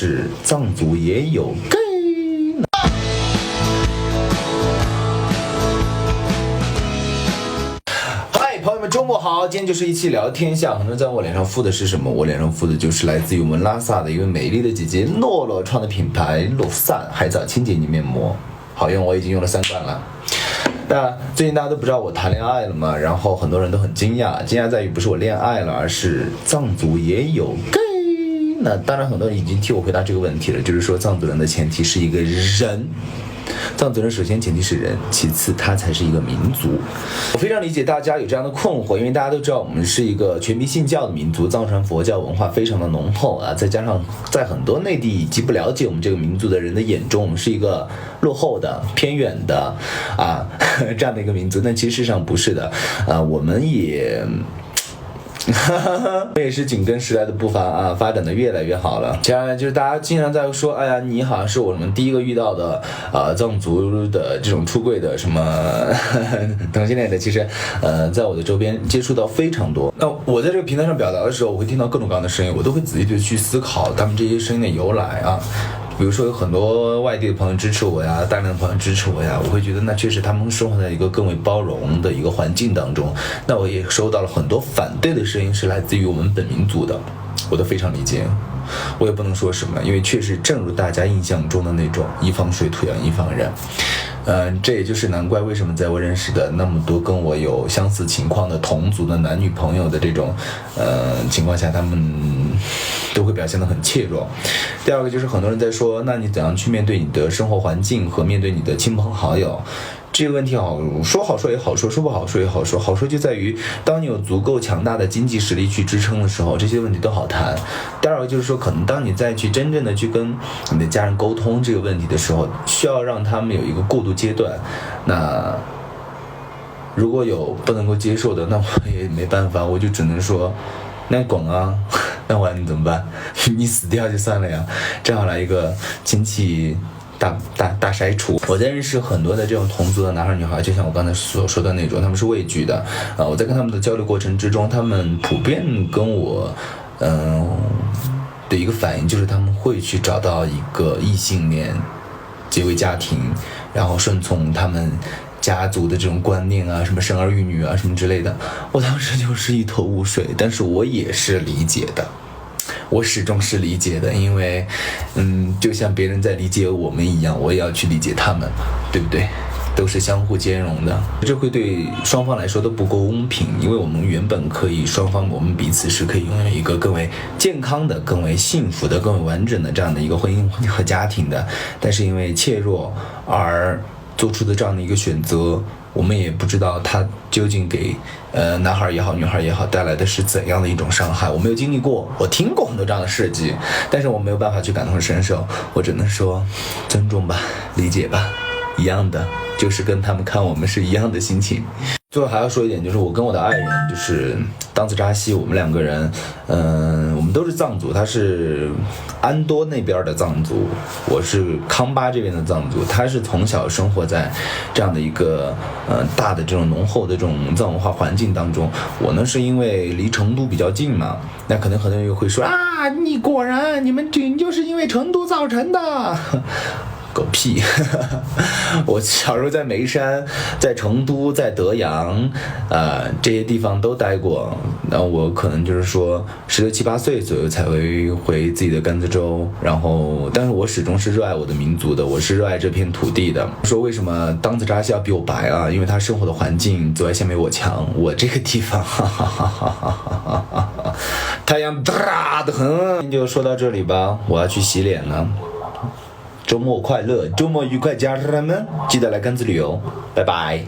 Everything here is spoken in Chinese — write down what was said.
是藏族也有 gay。朋友们，周末好！今天就是一期聊天下。很多人在问我脸上敷的是什么？我脸上敷的就是来自于我们拉萨的一位美丽的姐姐诺诺创的品牌洛散海藻清洁泥面膜，好用，我已经用了3罐了。那最近大家都不知道我谈恋爱了嘛，然后很多人都很惊讶，惊讶在于不是我恋爱了，而是藏族也有 gay。那当然，很多人已经替我回答这个问题了，就是说藏族人的前提是一个人。藏族人首先前提是人，其次他才是一个民族。我非常理解大家有这样的困惑，因为大家都知道我们是一个全民信教的民族，藏传佛教文化非常的浓厚啊，再加上在很多内地极不了解我们这个民族的人的眼中，我们是一个落后的、偏远的这样的一个民族，但其实事实上不是的我们也也是紧跟时代的步伐啊，发展的越来越好了。接下来就是大家经常在说，哎呀，你好像是我们第一个遇到的藏族的这种出柜的什么同性恋的，其实在我的周边接触到非常多。那我在这个平台上表达的时候，我会听到各种各样的声音，我都会仔细的去思考他们这些声音的由来啊。比如说有很多外地的朋友支持我呀，大量的朋友支持我呀，我会觉得那确实他们生活在一个更为包容的一个环境当中。那我也收到了很多反对的声音，是来自于我们本民族的，我都非常理解。我也不能说什么，因为确实正如大家印象中的那种一方水土养一方人。这也就是难怪为什么在我认识的那么多跟我有相似情况的同族的男女朋友的这种情况下，他们都会表现得很怯弱。第二个就是很多人在说，那你怎样去面对你的生活环境和面对你的亲朋好友？这个问题好说也好说，说不好说也好说。好说就在于，当你有足够强大的经济实力去支撑的时候，这些问题都好谈。第二个就是说，可能当你再去真正的去跟你的家人沟通这个问题的时候，需要让他们有一个过渡阶段。那如果有不能够接受的，那我也没办法，我就只能说，那滚啊！那完你怎么办？你死掉就算了呀，正好来一个亲戚大筛除。我在认识很多的这种同族的男孩女孩，就像我刚才所说的那种，他们是畏惧的我在跟他们的交流过程之中，他们普遍跟我的一个反应就是他们会去找到一个异性恋结为家庭，然后顺从他们家族的这种观念啊，什么生儿育女啊什么之类的。我当时就是一头雾水，但是我也是理解的，我始终是理解的，因为就像别人在理解我们一样，我也要去理解他们，对不对？都是相互兼容的，这会对双方来说都不够公平，因为我们原本可以双方我们彼此是可以拥有一个更为健康的、更为幸福的、更为完整的这样的一个婚姻和家庭的，但是因为怯弱而做出的这样的一个选择，我们也不知道他究竟给男孩也好女孩也好带来的是怎样的一种伤害。我没有经历过，我听过很多这样的事迹，但是我没有办法去感同身受，我只能说尊重吧，理解吧，一样的，就是跟他们看我们是一样的心情。最后还要说一点，就是我跟我的爱人就是当次扎西，我们2个人我们都是藏族，他是安多那边的藏族，我是康巴这边的藏族。他是从小生活在这样的一个大的这种浓厚的这种藏文化环境当中，我呢是因为离成都比较近嘛，那可能很多人会说啊，你果然你们就是因为成都造成的。狗屁我小时候在眉山，在成都，在德阳这些地方都待过。那我可能就是说16、17、8岁左右才会回自己的甘孜州，然后但是我始终是热爱我的民族的，我是热爱这片土地的。说为什么当次扎西要比我白啊？因为他生活的环境紫外线没我强，我这个地方太阳大得很。就说到这里吧，我要去洗脸了。周末快乐，周末愉快，家人们记得来甘孜旅游，拜拜。